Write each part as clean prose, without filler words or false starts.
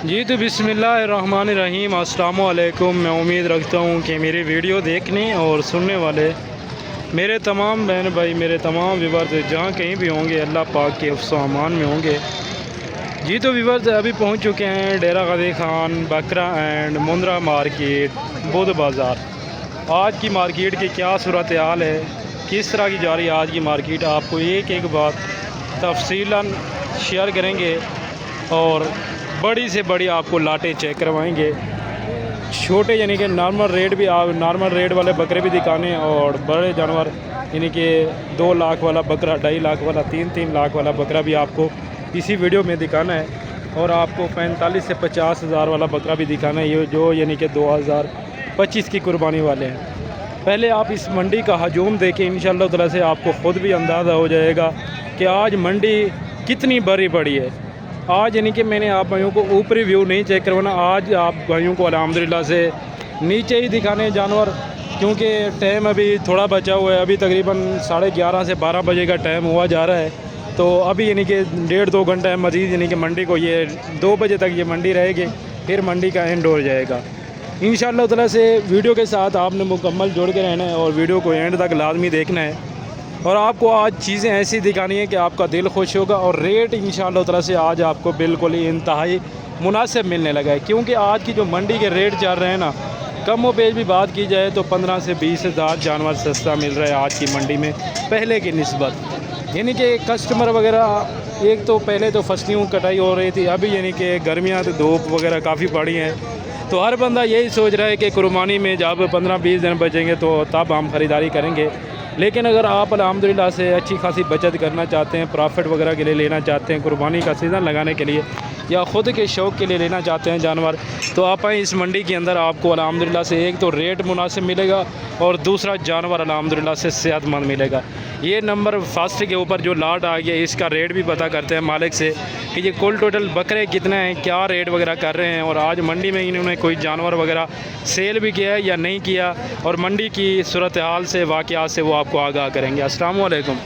जी तो बिस्मिल्लाहिर्रहमानिर्रहीम, अस्सलामु अलैकुम। मैं उम्मीद रखता हूँ कि मेरी वीडियो देखने और सुनने वाले मेरे तमाम बहन भाई, मेरे तमाम व्यूअर्स जहाँ कहीं भी होंगे, अल्लाह पाक के हिफ्ज़ व अमान में होंगे। जी तो व्यूअर्स अभी पहुँच चुके हैं डेरा गदे खान बकरा एंड मुंद्रा मार्केट बुध बाज़ार। आज की मार्केट की क्या सूरत हाल है, किस तरह की जा रही है आज की मार्केट, आपको एक एक बात तफसीलन शेयर करेंगे और बड़ी से बड़ी आपको लाटें चेक करवाएंगे। छोटे यानी कि नॉर्मल रेट भी, नॉर्मल रेट वाले बकरे भी दिखाने और बड़े जानवर यानी कि 2 लाख वाला बकरा, 2.5 लाख वाला, 3 लाख वाला बकरा भी आपको इसी वीडियो में दिखाना है। और आपको 45 से 50 हज़ार वाला बकरा भी दिखाना है, ये जो यानी कि 2025 की कुर्बानी वाले हैं। पहले आप इस मंडी का हजूम देखें, इंशाअल्लाह ताला से आपको ख़ुद भी अंदाज़ा हो जाएगा कि आज मंडी कितनी बड़ी पड़ी है। आज यानी कि मैंने आप भाइयों को ऊपरी व्यू नहीं चेक करवाना, आज आप भाइयों को अल्हम्दुलिल्लाह से नीचे ही दिखाने जानवर, क्योंकि टाइम अभी थोड़ा बचा हुआ है। अभी तकरीबन 11:30 से 12 बजे का टाइम हुआ जा रहा है, तो अभी यानी कि 1.5-2 घंटा है मज़ीद, यानी कि मंडी को ये 2 बजे तक ये मंडी रहेगी, फिर मंडी का एंड हो जाएगा। इंशाअल्लाह ताला से वीडियो के साथ आपने मुकम्मल जुड़ के रहना है और वीडियो को एंड तक लाजमी देखना है। और आपको आज चीज़ें ऐसी दिखानी है कि आपका दिल खुश होगा। और रेट इंशाअल्लाह ताला से आज आपको बिल्कुल ही इंतहाई मुनासिब मिलने लगा है, क्योंकि आज की जो मंडी के रेट चल रहे हैं ना, कम व पेश भी बात की जाए तो 15 से 20 हज़ार जानवर सस्ता मिल रहा है आज की मंडी में पहले की निस्बत। यानी कि कस्टमर वगैरह, एक तो पहले तो फसलियों कटाई हो रही थी, अभी यानी कि गर्मियाँ तो धूप वगैरह काफ़ी पड़ी हैं, तो हर बंदा यही सोच रहा है कि कुर्बानी में जब 15-20 दिन बचेंगे तो तब हम ख़रीदारी करेंगे। लेकिन अगर आप अल्हम्दुलिल्लाह से अच्छी खासी बचत करना चाहते हैं, प्रॉफिट वगैरह के लिए लेना चाहते हैं, कुर्बानी का सीज़न लगाने के लिए या ख़ुद के शौक़ के लिए लेना चाहते हैं जानवर, तो आप आएँ इस मंडी के अंदर। आपको अल्हम्दुलिल्लाह से एक तो रेट मुनासिब मिलेगा और दूसरा जानवर अल्हम्दुलिल्लाह से सेहतमंद मिलेगा। ये नंबर फर्स्ट के ऊपर जो लाट आ गया, इसका रेट भी पता करते हैं मालिक से कि ये कुल टोटल बकरे कितने हैं, क्या रेट वगैरह कर रहे हैं, और आज मंडी में इन्होंने कोई जानवर वगैरह सेल भी किया है या नहीं किया, और मंडी की सूरत हाल से, वाक़यात से वो आपको आगाह करेंगे। अस्सलाम वालेकुम,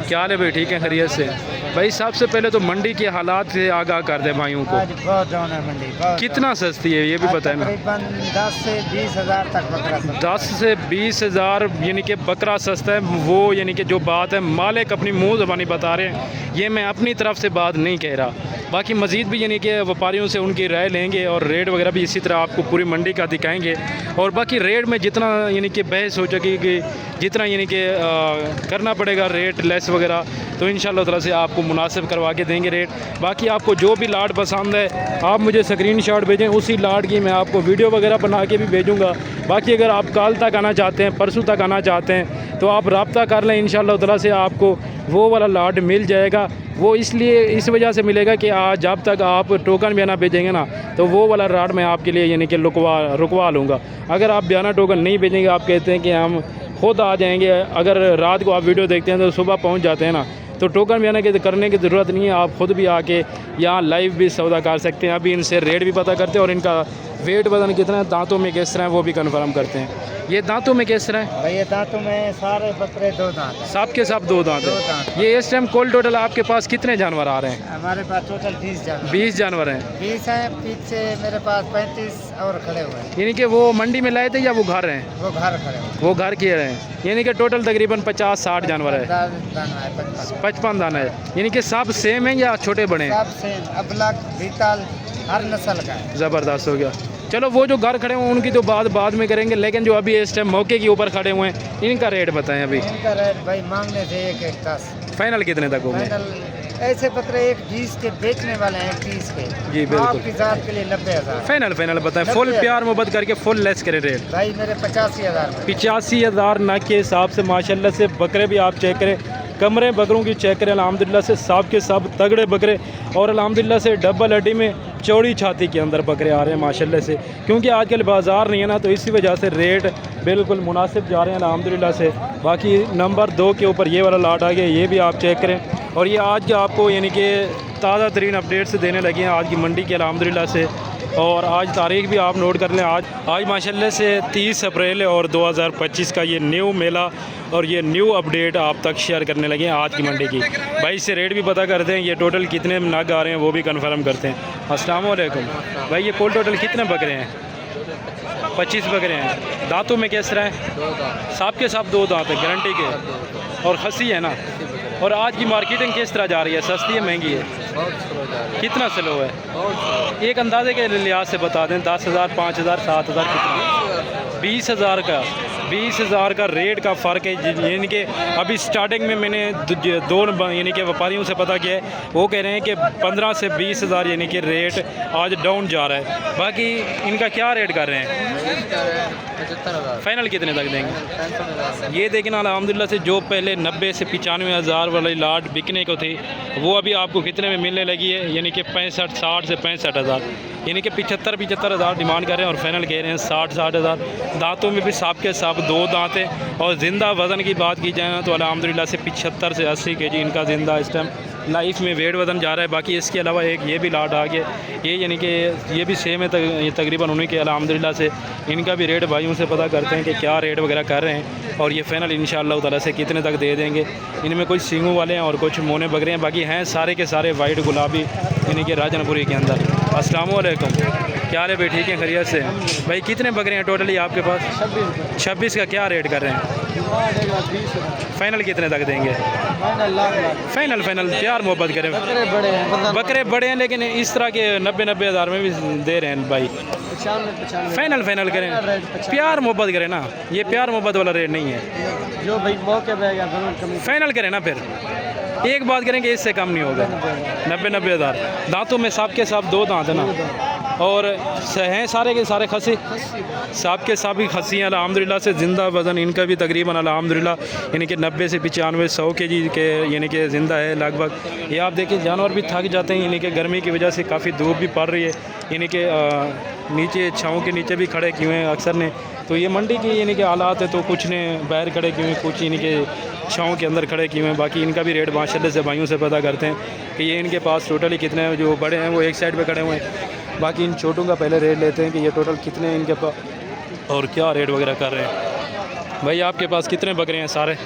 क्या हाल है भाई? ठीक है, खैरियत से भाई? सबसे पहले तो मंडी के हालात से आगाह कर दें भाइयों को। बहुत डाउन है मंडी, कितना सस्ती है ये भी बताएं ना। 10 से 20 हज़ार तक बकरा। 10 से 20 हज़ार यानी कि बकरा सस्ता है, वो यानी कि जो बात है मालिक अपनी मुँह ज़बानी बता रहे हैं, ये मैं अपनी तरफ से बात नहीं कह रहा। बाकी मज़ीद भी यानी कि व्यापारियों से उनकी राय लेंगे और रेट वगैरह भी इसी तरह आपको पूरी मंडी का दिखाएंगे। और बाकी रेट में जितना यानी कि बहस हो सकेगी, जितना यानी कि करना पड़ेगा रेट लेस वगैरह, तो इंशाअल्लाह ताला से आपको मुनासिब करवा के देंगे रेट। बाकी आपको जो भी लाट पसंद है आप मुझे स्क्रीनशॉट भेजें, उसी लाट की मैं आपको वीडियो वगैरह बना के भी भेजूँगा। बाकी अगर आप कल तक आना चाहते हैं, परसों तक आना चाहते हैं, तो आप रब्ता कर लें, इंशाअल्लाह ताला से आपको वो वाला लाट मिल जाएगा। वो इसलिए इस वजह से मिलेगा कि आज जब तक आप टोकन बयाना भेजेंगे ना, तो वो वाला लाट मैं आपके लिए यानी कि रुकवा लूँगा। अगर आप बयाना टोकन नहीं भेजेंगे, आप कहते हैं कि हम खुद आ जाएंगे, अगर रात को आप वीडियो देखते हैं तो सुबह पहुंच जाते हैं ना, तो टोकन बयाना के करने की ज़रूरत नहीं है। आप ख़ुद भी आके यहाँ लाइव भी सौदा कर सकते हैं। अभी इनसे रेट भी पता करते हैं और इनका वेट वजन कितना है, दांतों में किस तरह है, वो भी कंफर्म करते हैं। ये दांतों में किस तरह है? भाई ये दांतों में सारे बकरे 2 दांत हैं। सब के सब 2 दांत हैं। ये इस टाइम कुल टोटल आपके पास कितने जानवर आ रहे हैं? हमारे पास टोटल 20 जानवर। 20 जानवर हैं। 20 हैं, पीछे मेरे पास 35 और खड़े हुए हैं। यानी कि वो मंडी में लाए थे या वो घर हैं? वो घर खड़े हुए, वो घर किए रहे हैं। यानी कि टोटल तकरीबन 50-60 जानवर है, 55 दाना है। यानी कि सब सेम है या छोटे बड़े हैं? सब सेम, अबलग, बीतल, हर नस्ल का है। ज़बरदस्त हो गया। चलो वो जो घर खड़े हुए हैं उनकी तो बात बाद में करेंगे, लेकिन जो अभी इस टाइम मौके के ऊपर खड़े हुए हैं इनका रेट बताएं अभी। इनका रेट भाई मांगने थे 1-10। फाइनल कितने तक होंगे? फाइनल ऐसे बकरे 1-20 के बेचने वाले हैं, 1-30 के। जी बिल्कुल। आपकी जात के लिए 90,000। फाइनल बताएं, फुल प्यार मोहब्बत करके फुल लेस करें रेट। भाई मेरे 85,000। 85,000 ना के हिसाब से माशाल्लाह से बकरे भी आप चेक करें, कमरे बकरों की चेक करें, अल्हम्दुलिल्लाह से सब के सब तगड़े बकरे, और अल्हम्दुलिल्लाह से डबल हड्डी में चौड़ी छाती के अंदर बकरे आ रहे हैं माशाल्लाह से। क्योंकि आजकल बाज़ार नहीं है ना, तो इसी वजह से रेट बिल्कुल मुनासिब जा रहे हैं अल्हम्दुलिल्लाह से। बाकी नंबर 2 के ऊपर ये वाला लाट आ गया, ये भी आप चेक करें। और ये आज के आपको यानी कि ताज़ा तरीन अपडेट्स देने लगे हैं आज की मंडी के अल्हम्दुलिल्लाह से। और आज तारीख भी आप नोट कर लें, आज माशाल्लाह से 30 अप्रैल है और 2025 का ये न्यू मेला और ये न्यू अपडेट आप तक शेयर करने लगे हैं आज की मंडी की। भाई इससे रेट भी पता करते हैं, ये टोटल कितने नग आ रहे हैं वो भी कंफर्म करते हैं। अस्सलाम वालेकुम भाई, ये कुल टोटल कितने बकरे हैं? 25 बकरे हैं। दांतों में किस तरह है? साफ के साफ 2 दांत है गारंटी के, और खसी है ना। और आज की मार्केटिंग किस तरह जा रही है, सस्ती है महंगी है? कितना स्लो है? एक अंदाजे के लिहाज से बता दें, 10,000, 5,000, 7,000 कितना? 20,000 का 20,000 का रेट का फ़र्क है। यानी कि अभी स्टार्टिंग में मैंने 2 यानी कि व्यापारियों से पता किया है, वो कह रहे हैं कि 15 से 20,000 यानी कि रेट आज डाउन जा रहा है। बाकी इनका क्या रेट कर रहे हैं? 75,000 फाइनल कितने तक देंगे? ये देखना अल्हम्दुलिल्लाह से जो पहले 90 से 95,000 वाली लाट बिकने को थी, वो अभी आपको कितने में मिलने लगी है? यानी कि 65, 60 से 65,000, यानी कि 75,000 डिमांड कर रहे हैं और फाइनल कह रहे हैं 60,000। दांतों में भी साफ के साफ 2 दांत हैं। और ज़िंदा वज़न की बात की जाए तो अल्हम्दुलिल्लाह से 75 से 80 kg इनका ज़िंदा इस टाइम लाइफ में वेट वज़न जा रहा है। बाकी इसके अलावा एक ये भी लाट आ गया, ये यानी कि ये भी सेम है ये तकरीबन उन्हीं के। अल्हम्दुलिल्लाह से इनका भी रेट भाइयों से पता करते हैं कि क्या रेट वगैरह कर रहे हैं और ये फ़ाइनल इंशाअल्लाह ताला से कितने तक दे देंगे। इनमें कुछ सींगों वाले हैं और कुछ मोने बकरे हैं, बाकी हैं सारे के सारे वाइट गुलाबी यानी कि राजनपुरी के अंदर। अस्सलाम वालेकुम, क्या हाल है भाई? ठीक है, खैरियत से भाई? कितने बकरे हैं टोटली आपके पास? 26 का क्या रेट कर रहे हैं? फाइनल कितने तक देंगे? फाइनल प्यार मोहब्बत करें। बकरे बड़े हैं लेकिन इस तरह के 90 हज़ार में भी दे रहे हैं भाई। फाइनल करें, प्यार मोहब्बत करें ना, ये प्यार मोहब्बत वाला रेट नहीं है। जो भाई मौके पे फाइनल करें ना, फिर एक बात करेंगे, इससे कम नहीं होगा। 90 हज़ार। दांतों में साफ के साफ 2 दांत है ना, और हैं सारे के सारे खसी, साफ के साफ ही खसी हैं अल्हम्दुलिल्लाह से। ज़िंदा वज़न इनका भी तकरीबन अल्हम्दुलिल्लाह यानी कि 90 से 95, 100 kg के यानी कि ज़िंदा है लगभग। ये आप देखिए जानवर भी थक जाते हैं, यानी कि गर्मी की वजह से काफ़ी धूप भी पड़ रही है, यानी कि नीचे छाँव के नीचे भी खड़े किए हैं अक्सर ने। तो ये मंडी की यानी कि हालात है, तो कुछ ने बाहर खड़े किए हैं, कुछ यानी कि छाँव के अंदर खड़े किए हैं। बाकी इनका भी रेट माशाल्लाह से भाइयों से पता करते हैं कि ये इनके पास टोटली कितने हैं। जो बड़े हैं वो एक साइड पे खड़े हुए हैं, बाकी इन छोटों का पहले रेट लेते हैं कि ये टोटल कितने हैं इनके पास और क्या रेट वगैरह कर रहे हैं। भाई आपके पास कितने बकरे हैं सारे?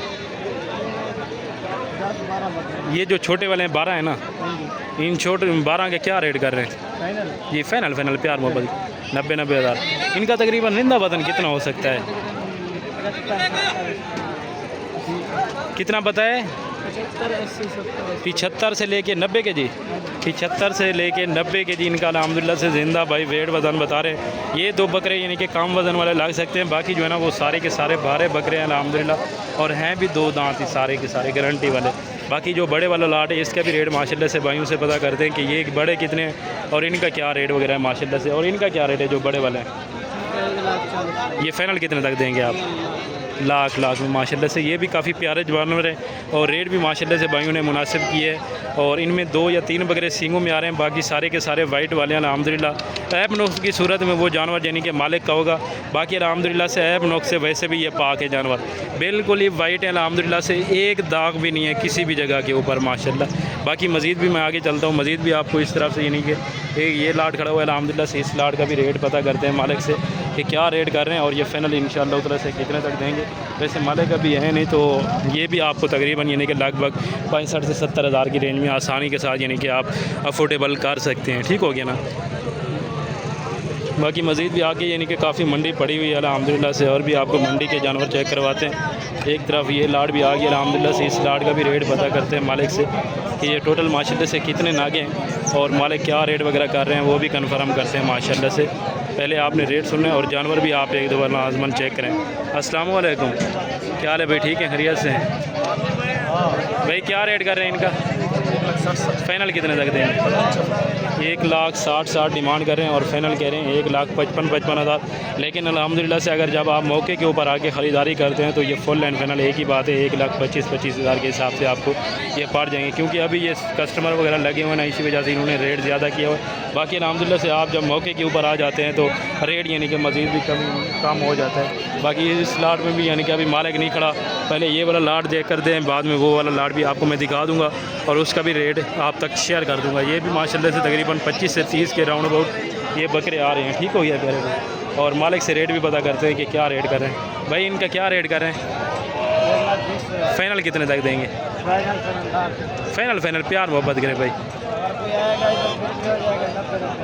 ये जो छोटे वाले हैं 12 है ना, इन छोटे 12 के क्या रेट कर रहे हैं? ये फाइनल प्यार मोहब्बत 90 हज़ार। इनका तकरीबन जिंदा वज़न कितना हो सकता है? कितना बताए? 75 से लेके 90 kg। 75 से लेके 90 kg इनका अल्हम्दुलिल्लाह से ज़िंदा भाई वेट वज़न बता रहे हैं। ये 2 बकरे यानी कि कम वज़न वाले लग सकते हैं, बाकी जो है ना वो सारे के सारे 12 बकरे हैं अल्हम्दुलिल्लाह, और हैं भी 2 दांत ही सारे के सारे गारंटी वाले। बाकी जो बड़े वाला लाट है इसका भी रेट माशाल्लाह से भाइयों से पता करते हैं कि ये बड़े कितने हैं और इनका क्या रेट वगैरह है माशाल्लाह से। और इनका क्या रेट है जो बड़े वाले हैं? ये फ़ाइनल कितने तक देंगे आप? लाख में माशाल्लाह से। ये भी काफ़ी प्यारे जानवर है और रेट भी माशाल्लाह से भाइयों ने मुनासिब किए है। और इनमें 2 या 3 बकरे सींगों में आ रहे हैं, बाकी सारे के सारे वाइट वाले हैं अल्हम्दुलिल्लाह। ऐब नोक्स की सूरत में वो जानवर यानी कि मालिक का होगा, बाकी अल्हम्दुलिल्लाह से ऐब नोक्स से वैसे भी ये पाक है जानवर, बिल्कुल ही वाइट है अल्हम्दुलिल्लाह से, एक दाग भी नहीं है किसी भी जगह के ऊपर माशाल्लाह। बाकी मज़ीद भी मैं आगे चलता हूँ, मज़ीद भी आपको इस तरफ से यानी कि एक ये लाट खड़ा हुआ है अल्हम्दुलिल्लाह से, इस लाट का भी रेट पता करते हैं मालिक से कि क्या रेट कर रहे हैं और ये फ़ाइनल इंशाअल्लाह ताला से कितने तक देंगे। वैसे मालिक का भी है नहीं, तो ये भी आपको तकरीबन यानी कि लगभग 65 से 70 हज़ार की रेंज में आसानी के साथ यानी कि आप अफोर्डेबल कर सकते हैं। ठीक हो गया ना? बाकी मज़ीद भी आगे यानी कि काफ़ी मंडी पड़ी हुई है अल्हम्दुलिल्लाह से, और भी आपको मंडी के जानवर चेक करवाते हैं। एक तरफ ये लाट भी आ गई अल्हम्दुलिल्लाह से, इस लाट का भी रेट पता करते हैं मालिक से कि ये टोटल माशाल्लाह से कितने नागे हैं और मालिक क्या रेट वगैरह कर रहे हैं वो भी कन्फर्म करते हैं माशाल्लाह से। पहले आपने रेट सुनने और जानवर भी आप एक दफ़ा लाज़मन चेक करें। अस्सलाम वालेकुम, क्या हाल है भाई? ठीक है, खैरियत से भाई? क्या रेट कर रहे हैं इनका? फ़ाइनल कितने तक देंगे? 1,60,000 डिमांड कर रहे हैं और फाइनल कह रहे हैं 1,55,000 हज़ार। लेकिन अल्हम्दुलिल्लाह से अगर जब आप मौके के ऊपर आके ख़रीदारी करते हैं तो ये फुल एंड फाइनल एक ही बात है, 1,25,000 के हिसाब से आपको ये पड़ जाएंगे, क्योंकि अभी ये कस्टमर वगैरह लगे हुए ना, इसी वजह से इन्होंने रेट ज़्यादा किया हुआ। बाकी अल्हम्दुलिल्लाह से आप जब मौके के ऊपर आ जाते हैं तो रेट यानी कि मज़ीद भी कम हो जाता है। बाकी इस लाट में भी यानी कि अभी मालिक नहीं खड़ा, पहले ये वाला लाट चेक कर दें, बाद में वो वाला लाट भी आपको मैं दिखा दूँगा। और उसका भी रेट आप तक शेयर कर दूंगा। ये भी माशाल्लाह से तकरीबन 25 से 30 के राउंड अबाउट ये बकरे आ रहे हैं। ठीक हो गया प्यारे भाई। और मालिक से रेट भी पता करते हैं कि क्या रेट कर रहे हैं। भाई इनका क्या रेट कर रहे हैं? फ़ाइनल कितने तक देंगे? फ़ाइनल प्यार मोहब्बत करें भाई।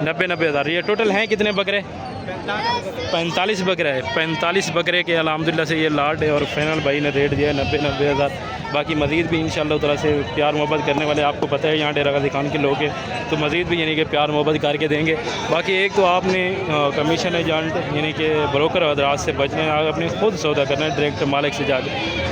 90 हज़ार। ये टोटल हैं कितने बकरे? 45 बकरे है। 45 बकरे के अल्हम्दुलिल्लाह से ये लाट है और फाइनल भाई ने रेट दिया है 90 हज़ार। बाकी मज़ीद भी इंशाअल्लाह ताला से प्यार मोहब्बत करने वाले, आपको पता है यहाँ डेरा गाज़ी खान के लोग हैं, तो मज़ीद भी यानी कि प्यार मोहब्बत करके देंगे। बाकी एक तो आपने कमीशन एजेंट यानी कि ब्रोकर हज़रात से बचने हैं, आपने खुद सौदा करना है डायरेक्ट मालिक से जाकर।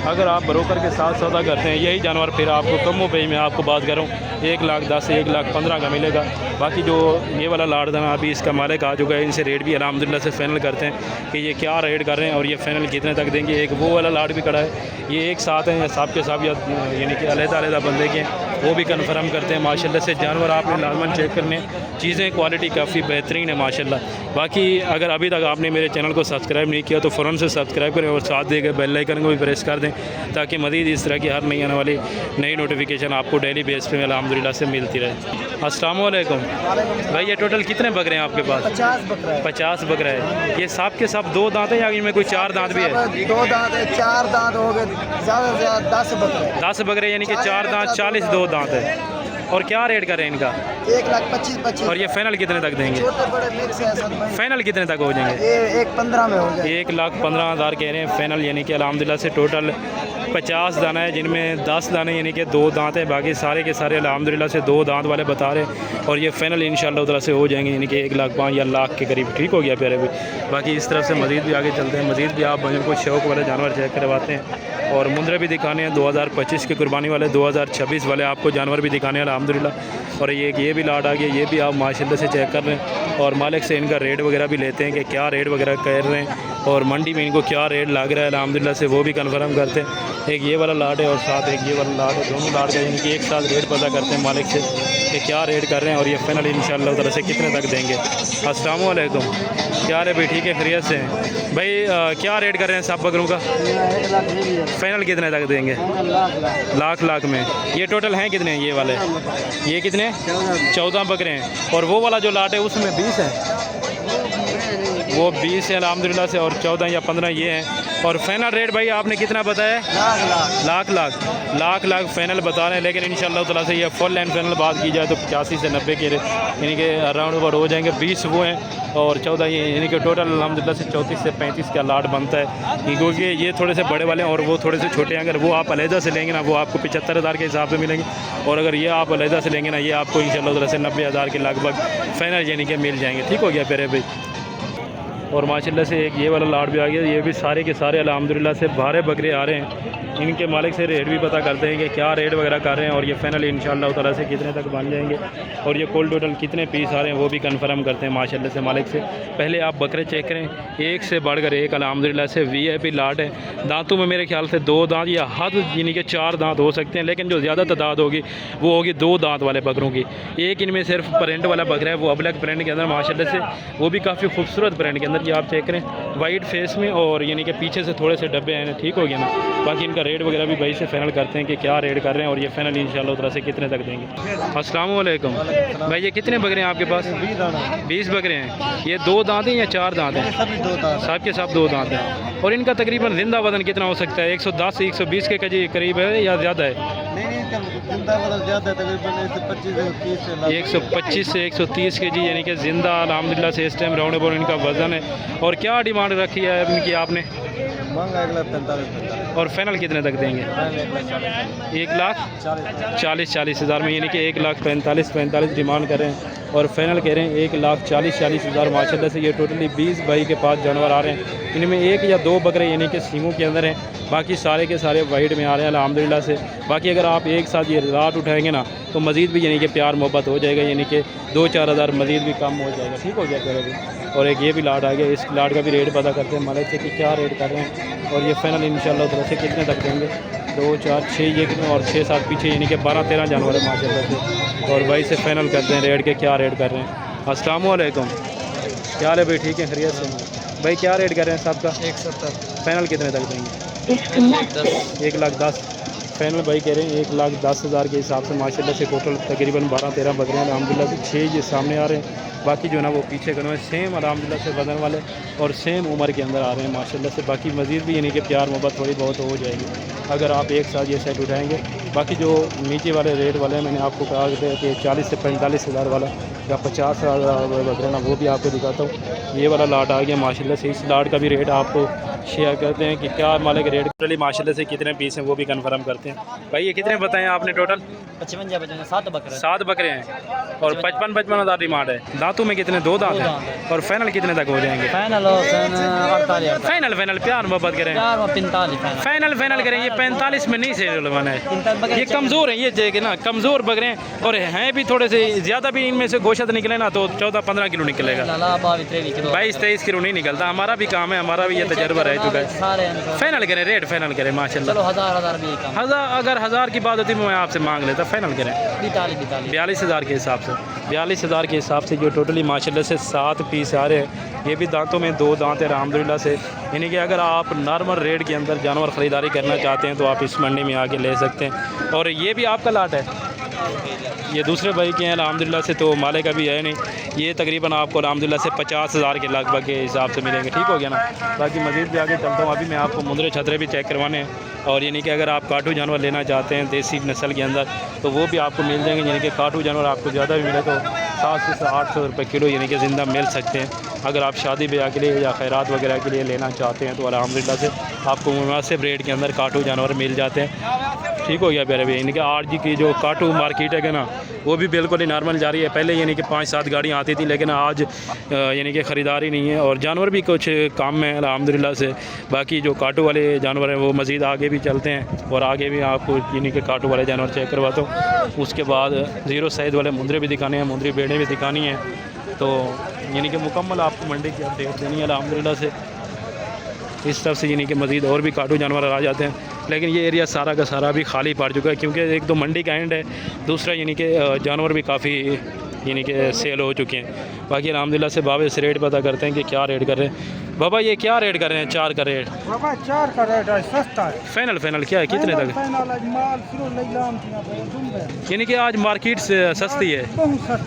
अगर आप ब्रोकर के साथ सौदा करते हैं यही जानवर फिर आपको कम पे में आपको बात करूँ 1,10,000 1,15,000 का मिलेगा। बाकी जो ये वाला लाट दाना अभी इसका मालिक आ चुका है, इनसे रेट भी अल्हम्दुलिल्लाह से फाइनल करते हैं कि ये क्या रेट कर रहे हैं और ये फाइनल कितने तक देंगे। एक वो वाला लाट भी खड़ा है, ये एक साथ हैं या साहब के साथ या यानी कि अलग-अलग बंदे के, वो भी कन्फर्म करते हैं। माशाल्लाह से जानवर आपने लाजमन चेक करने, चीज़ें क्वालिटी काफ़ी बेहतरीन है माशाल्लाह। बाकी अगर अभी तक आपने मेरे चैनल को सब्सक्राइब नहीं किया तो फ़ौरन से सब्सक्राइब करें और साथ देकर बेल आइकन को भी प्रेस कर दें ताकि मज़ीद इस तरह की हर नई आने वाली नई नोटिफिकेशन आपको डेली बेस पे अल्हम्दुलिल्लाह से मिलती रहे। अस्सलाम वालेकुम भाई, ये टोटल कितने बकरे हैं आपके पास? 50 बकरा है। 50 बकरा है। ये सब के सब 2 दांत हैं या इनमें कोई 4 दांत भी है? 2 दांत है, 4 दांत हो गए, ज़्यादा से ज़्यादा 10 बकरे। 10 बकरे यानी कि 4 दांत 40 2 दांत है। और क्या रेट करें इनका? 1,25,25। और ये फाइनल कितने तक देंगे? छोटे बड़े मिक्स है सब भाई। फाइनल कितने तक हो जाएंगे? ये 1,15 में हो जाए। 1,15,000 कह रहे हैं फाइनल, यानी कि अल्हम्दुलिल्लाह से टोटल 50 दाना है जिनमें 10 दाने यानी कि 2 दांत है, बाकी सारे के सारे अल्हम्दुलिल्लाह से 2 दांत वाले बता रहे हैं। और ये फाइनल इंशाअल्लाह ताला से हो जाएंगे यानी कि 1,05,000 या लाख के करीब। ठीक हो गया प्यारे भाई। बाकी इस तरफ से मज़ीद भी आगे चलते हैं, मज़ीद भी आप बजन को शौक वाले जानवर चेक करवाते हैं और मुंद्रे भी दिखाने हैं 2025 के कुर्बानी वाले, 2026 वाले आपको जानवर भी दिखाने हैं अल्हम्दुलिल्लाह। और ये भी लाट आ गया, ये भी आप माशाल्लाह से चेक कर रहे हैं और मालिक से इनका रेट वगैरह भी लेते हैं कि क्या रेट वगैरह कर रहे हैं और मंडी में इनको क्या रेट लग रहा है अल्हम्दुलिल्लाह से वो भी कन्फर्म करते हैं। एक ये वाला लाट है और साथ एक ये वाला लाट है, दोनों लाट का यानी कि एक साथ रेट पता करते हैं मालिक से कि क्या रेट कर रहे हैं और ये फाइनल इंशाअल्लाह ताला से कितने तक देंगे। अस्सलाम वालेकुम, क्या है भाई? ठीक है, खैरियत से हैं भाई। क्या रेट कर रहे हैं सब बकरों का? फाइनल कितने तक देंगे? लाख में। ये टोटल हैं कितने हैं ये वाले? ये कितने? 14 बकरे हैं। और वो वाला जो लाट है उसमें 20 है, वो 20 है अल्हम्दुलिल्लाह से और 14 या 15 ये हैं। और फाइनल रेट भाई आपने कितना बताया? लाख फाइनल बता रहे हैं, लेकिन इंशाअल्लाह ताला से ये फुल एंड फाइनल बात की जाए तो 85 से 90 के यानी कि अराउंड अबाउट हो जाएंगे। 20 वो हैं और 14 ये, यानी कि टोटल अल्हम्दुलिल्लाह से 34 से 35 का लाट बनता है। क्योंकि ये थोड़े से बड़े वाले हैं और वो थोड़े से छोटे हैं। अगर वो आप अलहदा से लेंगे ना वो आपको 75,000 के हिसाब से मिलेंगे और अगर ये आप अलहदा से लेंगे ना ये आपको इंशाअल्लाह ताला से 90,000 के लगभग फाइनल यानी कि मिल जाएंगे। ठीक हो गया प्यारे भाई। और माशाल्लाह से एक ये वाला लाट भी आ गया, ये भी सारे के सारे अल्हम्दुलिल्लाह से 12 बकरे आ रहे हैं। इनके मालिक से रेट भी पता करते हैं कि क्या रेट वगैरह कर रहे हैं और ये फाइनल इंशाअल्लाह ताला से कितने तक बन जाएंगे और ये कुल टोटल कितने पीस आ रहे हैं वो भी कंफर्म करते हैं माशाल्लाह से मालिक से। पहले आप बकरे चेक करें, एक से बढ़कर एक अल्हम्दुलिल्लाह से VIP लाट है। दांतों में मेरे ख्याल से 2 दांत या हद यानी कि 4 दांत हो सकते हैं, लेकिन जो ज़्यादा तादाद होगी वो होगी 2 दांत वाले बकरों की। एक इनमें सिर्फ प्रिंट वाला बकरा है, वो अबलग प्रिंट के अंदर माशाल्लाह से, वो भी काफ़ी खूबसूरत प्रिंट के अंदर। ये आप चेक करें वाइट फेस में और यानी कि पीछे से थोड़े से डब्बे हैं। ठीक हो गया ना। बाकी इनका रेट वगैरह भी भाई से फाइनल करते हैं कि क्या रेट कर रहे हैं और ये फाइनल इंशाअल्लाह ताला से कितने तक देंगे। अस्सलाम वालेकुम भाई, ये कितने बकरे हैं आपके पास? 20 बकरे हैं। ये 2 दांत हैं या 4 दांत हैं? सब के सब 2 दांत हैं। और इनका तकरीबन जिंदा वजन कितना हो सकता है? 110 से 120 के करीब है या ज़्यादा है? 125 से 130 के जी यानी कि ज़िंदा अल्हम्दुलिल्लाह से इस टाइम राउंड अबाउट इनका वज़न है। और क्या डिमांड रखी है इनकी आपने? 1,45,000 और फाइनल कितने तक देंगे? 1,40,000 में, यानी कि 1,45,000 डिमांड कर रहे हैं और फाइनल कह रहे हैं 1,40,000 माशाल्लाह से। ये टोटली 20 भाई के पास जानवर आ रहे हैं। इनमें 1 या 2 बकरे यानी कि सींगों के अंदर हैं, बाकी सारे के सारे वाइट में आ रहे हैं अल्हम्दुलिल्लाह से। बाकी अगर आप एक साथ ये लाट उठाएंगे ना तो मज़ीद भी यानी कि प्यार मोहब्बत हो जाएगा, यानी कि 2-4 हज़ार मज़ीद भी कम हो जाएगा। ठीक हो गया प्यारे भी। और एक ये भी लाट आ गया, इस लाट का भी रेट पता करते हैं मालिक से कि क्या रेट कर रहे हैं और ये फाइनल इंशाअल्लाह ताला से कितने तक देंगे। 2, 4, 6 ये कितने और 6, 7 पीछे यानी कि 12-13 जानवर है माशाल्लाह से। और भाई से फाइनल करते हैं रेट के क्या रेट कर रहे हैं। अस्सलाम वालेकुम, क्या हाल है भाई? ठीक है, खैरियत से भाई। क्या रेट कर रहे हैं सबका? 1,70। फाइनल कितने तक देंगे? 1,10,000 फाइनल भाई कह रहे हैं 1,10,000 के हिसाब से माशाल्लाह से टोटल तकरीबन 12-13 बकरियाँ अलहमदिल्ला से 6 ये सामने आ रहे हैं, बाकी जो है ना वो पीछे गए हैं सेम अलहमदिल्ला से वजन वाले और सेम उम्र के अंदर आ रहे हैं माशाल्लाह से। बाकी मज़ीद भी यानी कि प्यार मोहब्बत थोड़ी बहुत हो जाएगी अगर आप एक साथ ये सेट उठाएँगे। बाकी जो नीचे वाले रेट वाले हैं मैंने आपको कहा कि 40 से 45 हज़ार वाला या 50,000 बकरे ना वो भी आपको दिखाता हूँ। ये वाला लाट आ गया माशाल्लाह से। इस लाट का भी रेट आपको शेयर करते हैं कि क्या माले के रेट टोटली माशाल्लाह से कितने पीस हैं वो भी कंफर्म करते हैं। भाई ये कितने बताएं आपने टोटल? 55 बकरे 7 बकरे हैं और 55 हज़ार डिमांड है। दांतों में कितने? 2 दांत हैं और फाइनल कितने तक हो जाएंगे? फाइनल प्यार मोहब्बत करें 45 फाइनल करें। ये 45 में नहीं सेल होना है, ये कमज़ोर है, ये देखे ना कमज़ोर बकरे हैं और हैं भी थोड़े से ज़्यादा भी इनमें से गोश्त निकले ना तो 14-15 किलो निकलेगा, 22-23 किलो नहीं निकलता। हमारा भी काम है, हमारा भी ये तजर्बा रह चुका है। फाइनल करें, रेट फाइनल करें माशाल्लाह। अगर 1000 की बात होती मैं आपसे मांग लेता, फाइनल करें 42,000 के हिसाब से। 42,000 के हिसाब से जो टोटली माशाल्लाह से 7 पीस आ रहे हैं। ये भी दांतों में 2 दांत है अल्हम्दुलिल्लाह से। यानी कि अगर आप नॉर्मल रेट के अंदर जानवर ख़रीदारी करना चाहते हैं तो आप इस मंडी में आके ले सकते हैं। और ये भी आपका लाट है, ये दूसरे भाई के हैं अल्हम्दुलिल्लाह से, तो माले का भी है नहीं। ये तकरीबन आपको अल्हम्दुलिल्लाह से 50,000 के लगभग के हिसाब से मिलेंगे। ठीक हो गया ना। बाकी मज़ीद भी आगे चलता हूँ। अभी मैं आपको मुंदरे छतरे भी चेक करवाने हैं और यानी कि अगर आप काटू जानवर लेना चाहते हैं देसी नस्ल के अंदर तो वो भी आपको मिल जाएंगे। यानी कि काटू जानवर आपको ज़्यादा भी मिले तो 700 से 800 रुपये किलो यानी कि ज़िंदा मिल सकते हैं। अगर आप शादी ब्याह के लिए या खैरात वगैरह के लिए लेना चाहते हैं तो अल्हम्दुलिल्लाह से आपको मुनासिब रेट के अंदर काटू जानवर मिल जाते हैं। ठीक हो गया प्यारे भाई। यानी कि आज की जो काटू मार्केट है ना वो भी बिल्कुल ही नॉर्मल जा रही है। पहले यानी कि 5-7 गाड़ियाँ आती थी लेकिन आज यानी कि ख़रीदारी नहीं है और जानवर भी कुछ कम है अल्हम्दुलिल्लाह से। बाकी जो काटू वाले जानवर हैं वो मज़ीद आगे भी चलते हैं और आगे भी आपको यानी कि काटू वाले जानवर चेक करवाता हूँ। उसके बाद 0 साइज़ वाले मुंदरे भी दिखाने हैं, मुंदरी बेड़े भी दिखानी है। तो यानी कि मुकम्मल आपको मंडी की अपडेट देनी है अल्हम्दुलिल्लाह से। इस तरफ से यानी कि मज़ीद और भी काटू जानवर आ जाते हैं लेकिन ये एरिया सारा का सारा भी खाली पड़ चुका है क्योंकि एक तो मंडी का एंड है, दूसरा यानी कि जानवर भी काफ़ी यानी कि सेल हो चुके हैं। बाकी अल्हम्दुलिल्लाह से बाबा से रेट पता करते हैं कि क्या रेट कर रहे हैं। बाबा ये क्या रेट कर रहे हैं? 4 का रेट? बाबा 4 का रेट है, सस्ता है। फाइनल क्या है? कितने तक? यानी कि आज मार्केट से सस्ती है।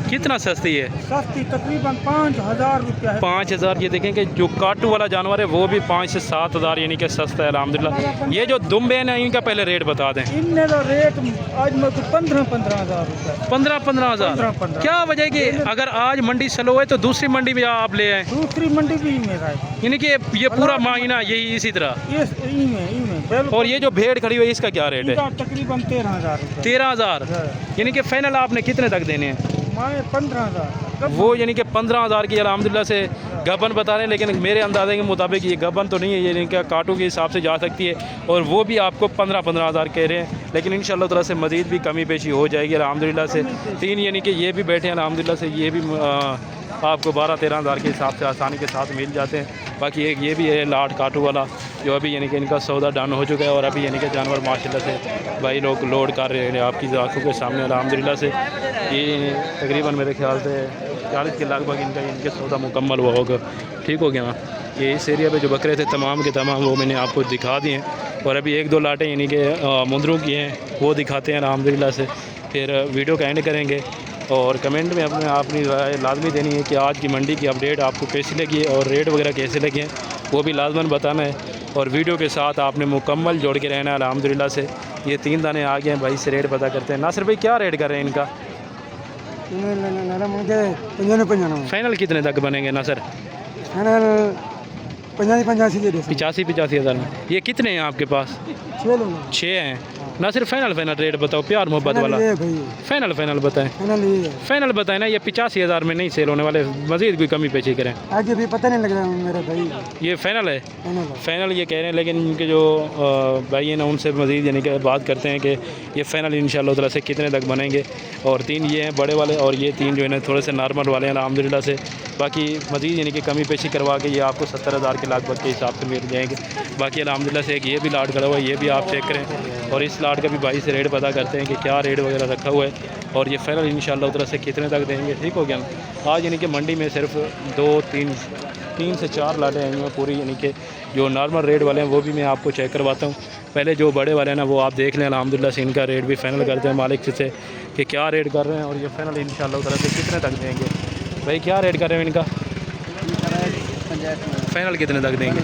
कितना सस्ती है? सस्ती तकरीबन 5,000 रुपया है। 5,000। ये देखें कि जो काटू वाला जानवर है वो भी 5 से 7 हज़ार यानी कि सस्ता है अल्हम्दुलिल्लाह। ये जो दुम्बे हैं इनका पहले रेट बता दें। इनने तो रेट आज मेरे को 15,000 रुपया। 15,000। क्या वजह है कि अगर आज मंडी स्लो है तो दूसरी मंडी में आप ले आए? दूसरी मंडी भी मेरा है यानी कि ये पूरा महीना यही इसी तरह। और ये जो भेड़ खड़ी हुई है इसका क्या रेट है? तकरीबन 13,000 रुपया। 13,000। यानी कि फाइनल आपने कितने तक देने हैं? 15,000। वो यानी कि 15,000 की अल्हम्दुलिल्लाह से गबन बता रहे हैं लेकिन मेरे अंदाजे के मुताबिक ये गबन तो नहीं है, ये इनका काटू के हिसाब से जा सकती है और वो भी आपको 15,000 कह रहे हैं। लेकिन इंशाअल्लाह ताला से मज़ीद भी कमी पेशी हो जाएगी अल्हम्दुलिल्लाह से। 3 यानी कि ये भी बैठे हैं अल्हम्दुलिल्लाह से, ये भी आपको 12-13 हज़ार के हिसाब से आसानी के साथ मिल जाते हैं। बाकी एक ये भी है लाट काटू वाला जो अभी यानी कि इनका सौदा डन हो चुका है और अभी यानी कि जानवर माशाल्लाह से भाई लोग लोड कर रहे हैं आपकी आंखों के सामने अल्हम्दुलिल्लाह से। ये तकरीबन मेरे ख्याल से 40 के लगभग इनका सौदा मुकम्मल हुआ होगा। ठीक हो गया ना। ये इस एरिया पे जो बकरे थे तमाम के तमाम वो मैंने आपको दिखा दिए हैं और अभी 1-2 लाटें यानी कि मुंदरों की हैं वो दिखाते हैं अल्हम्दुलिल्लाह से। फिर वीडियो का एंड करेंगे और कमेंट में अपनी राय लाजमी देनी है कि आज की मंडी की अपडेट आपको कैसी लगी है और रेट वगैरह कैसे लगे हैं वो भी लाजमन बताना है और वीडियो के साथ आपने मुकम्मल जोड़ के रहना है अल्हम्दुलिल्लाह से। ये 3 दाने आ गए हैं भाई से रेट पता करते हैं। नासिर भाई क्या रेट कर रहे हैं इनका? फाइनल कितने तक बनेंगे नासिर? 85 हज़ार में। ये कितने हैं आपके पास? 6 हैं ना। सिर्फ फाइनल रेट बताओ प्यार मोहब्बत वाला। फाइनल फाइनल बताएं ना। ये 85 हज़ार में नहीं सेल होने वाले, मज़ीद कोई कमी पेशी करें। आगे भी पता नहीं लग रहा है मेरा भाई। ये फाइनल है? फाइनल ये कह रहे हैं लेकिन इनके जो भाई है ना उनसे मज़ीद यानी कि बात करते हैं कि ये फ़ाइनल इंशाअल्लाह ताला से कितने तक बनेंगे। और 3 ये हैं बड़े वाले और ये 3 जो है ना थोड़े से नॉर्मल वाले हैं अल्हम्दुलिल्लाह से। बाकी मज़ीद यानी कि कमी पेशी करवा के ये आपको 70 हज़ार के लगभग के हिसाब से मिल जाएंगे। बाकी अल्हम्दुलिल्लाह से एक ये भी लाट खड़ा हुआ है, ये भी आप चेक करें और इस लाट का भी भाई से रेट पता करते हैं कि क्या रेट वगैरह रखा हुआ है और ये फाइनल इंशाल्लाह उधर से कितने तक देंगे। ठीक हो गया ना। आज यानी कि मंडी में सिर्फ 3 से 4 लाटें आई हैं पूरी, यानी कि जो नॉर्मल रेट वाले हैं वो भी मैं आपको चेक करवाता हूँ। पहले जो बड़े वाले हैं ना वो आप देख लें, अल्हम्दुलिल्लाह से इनका रेट भी फाइनल करते हैं मालिक से कि क्या रेट कर रहे हैं और ये फाइनल इंशाल्लाह उधर से कितने तक देंगे। भाई क्या रेट कर रहे हैं इनका, फाइनल कितने तक देंगे?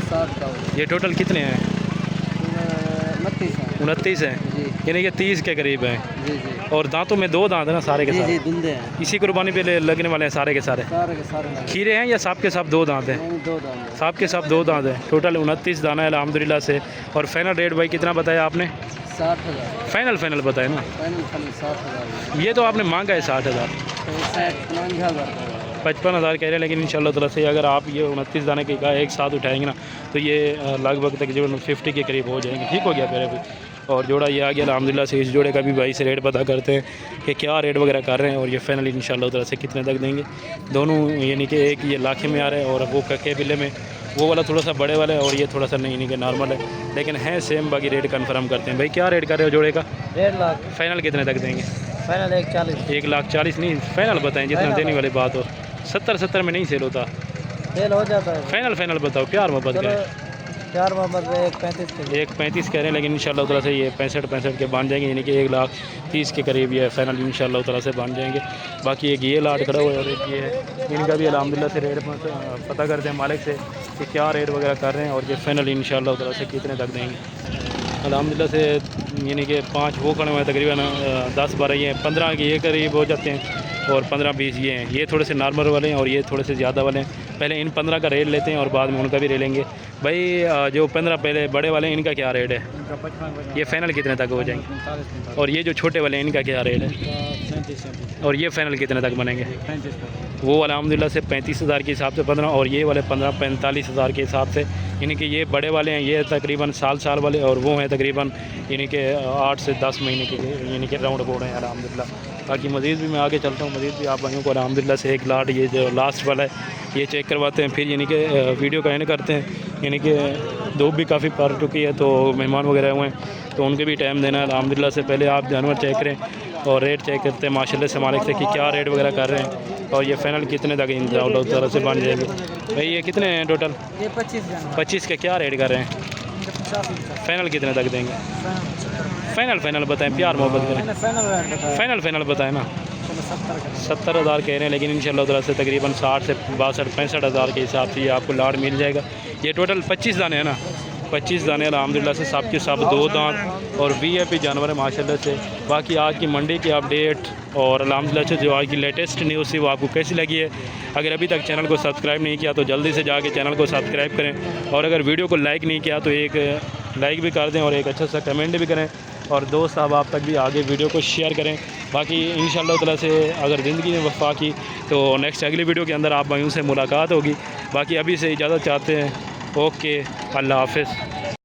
ये टोटल कितने हैं? 29 हैं, यानी कि 30 के करीब हैं। और दांतों में 2 दांत है ना सारे के सारे? धुंधे हैं। इसी कुर्बानी पे लगने वाले हैं सारे के सारे? खीरे हैं या सब के सब 2 दांत हैं? सब के सब 2 दांत हैं। टोटल 29 दाना है अल्हम्दुलिल्लाह से। और फाइनल रेट भाई कितना बताया आपने? 60,000 फाइनल बताया ना? 60,000। ये तो आपने मांगा है 60,000, 55,000 कह रहे हैं, लेकिन इंशाल्लाह ताला से अगर आप ये 29 दाने की का एक साथ उठाएंगे ना तो ये लगभग तकरीबन 50 के करीब हो जाएंगे। ठीक हो गया फिर अभी। और जोड़ा ये आ गया अल्हम्दुलिल्लाह से। इस जोड़े का भी भाई से रेट पता करते हैं कि क्या रेट वगैरह कर रहे हैं और ये फाइनल इंशाल्लाह ताला से कितने तक देंगे। दोनों यानी कि एक ये लाखे में आ रहा है और वो कके बिल्ले में, वो वाला थोड़ा सा बड़े वाला है और ये थोड़ा सा नहीं कि नॉर्मल है, लेकिन है सेम। बाकी रेट कन्फर्म करते हैं। भाई क्या रेट कर रहे हो जोड़े का? 1.5 लाख। फाइनल कितने तक देंगे? फाइनल 1,40,000। 1,40,000 नहीं, फाइनल बताएं जितना देने वाली बात हो। 70 में नहीं सेल होता। सेल हो जाता है। फाइनल बताओ, प्यार मोहब्बत का। 4 मोहम्मद 1,35 के। 1,35 कह रहे हैं, लेकिन इंशाल्लाह ताला से ये 65 के बन जाएंगे, यानी कि 1,30,000 के करीब ये फाइनल इंशाल्लाह ताला से बन जाएंगे। बाकी एक ये लाट खड़ा हुआ है और एक ये है, इनका भी अल्हम्दुलिल्लाह से रेट पता करते हैं मालिक से कि क्या रेट वगैरह कर रहे हैं और ये फाइनल इंशाल्लाह ताला से कितने तक देंगे। अल्हम्दुलिल्लाह से यानी कि 5 वो खड़े हुए हैं, तकरीबन 10-12 ये 15 के ये करीब हो जाते हैं और 15-20 ये हैं। ये थोड़े से नॉर्मल वाले हैं और ये थोड़े से ज़्यादा वाले हैं। पहले इन 15 का रेट लेते हैं और बाद में उनका भी ले लेंगे। भाई जो 15 पहले बड़े वाले हैं इनका क्या रेट है? ये फाइनल कितने तक हो जाएंगे? और ये जो छोटे वाले हैं इनका क्या रेट है? और ये फाइनल कितने तक बनेंगे? वो अल्हम्दुलिल्लाह से 35,000 के हिसाब से 15 और ये वाले 45,000 के हिसाब से, यानी कि ये बड़े वाले हैं ये तकरीबन साल वाले और वो हैं तकरीबन यानी कि 8 से 10 महीने के, यानी कि राउंड बोर्ड हैं अल्हम्दुलिल्लाह। बाकी मज़ीद भी मैं आगे चलता हूँ, मज़ीद भी आप भाइयों को अल्हम्दुलिल्लाह से एक लाट ये जो लास्ट वाला है ये चेक करवाते हैं, फिर यानी कि वीडियो का एंड करते हैं। यानी कि धूप भी काफ़ी पड़ चुकी है तो मेहमान वगैरह हुए हैं तो उनके भी टाइम देना है अल्हम्दुलिल्लाह से। पहले आप जानवर चेक करें और रेट चेक करते हैं माशाल्लाह से मालिक से कि क्या रेट वगैरह कर रहे हैं और ये फाइनल कितने तक इंशाल्लाह तरह से बन जाएंगे। भाई ये कितने हैं टोटल? ये 25 के क्या रेट कर रहे हैं? फाइनल कितने तक देंगे? फाइनल बताएं, प्यार मोहब्बत करें। फाइनल बताएं ना। 70,000 कह रहे हैं, लेकिन इंशाल्लाह ताला से तकरीबन 60 से 62-65,000 के हिसाब से ये आपको लाट मिल जाएगा। ये टोटल 25 दाने हैं ना? 25 दाने अल्हम्दुलिल्लाह से सब के सब 2 दांत और VIP जानवर है माशाल्लाह से। बाकी आज की मंडी की अपडेट और अल्हम्दुलिल्लाह से जो आज की लेटेस्ट न्यूज़ थी वो आपको कैसी लगी है? अगर अभी तक चैनल को सब्सक्राइब नहीं किया तो जल्दी से जाके चैनल को सब्सक्राइब करें और अगर वीडियो को लाइक नहीं किया तो एक लाइक भी कर दें और एक अच्छा सा कमेंट भी करें और दोस्त साहब आप तक भी आगे वीडियो को शेयर करें। बाकी इंशाल्लाह ताला से अगर ज़िंदगी ने वफ़ा की तो नेक्स्ट अगली वीडियो के अंदर आप भाइयों से मुलाकात होगी। बाकी अभी से इजाज़त चाहते हैं। ओके, अल्लाह हाफ़िज़।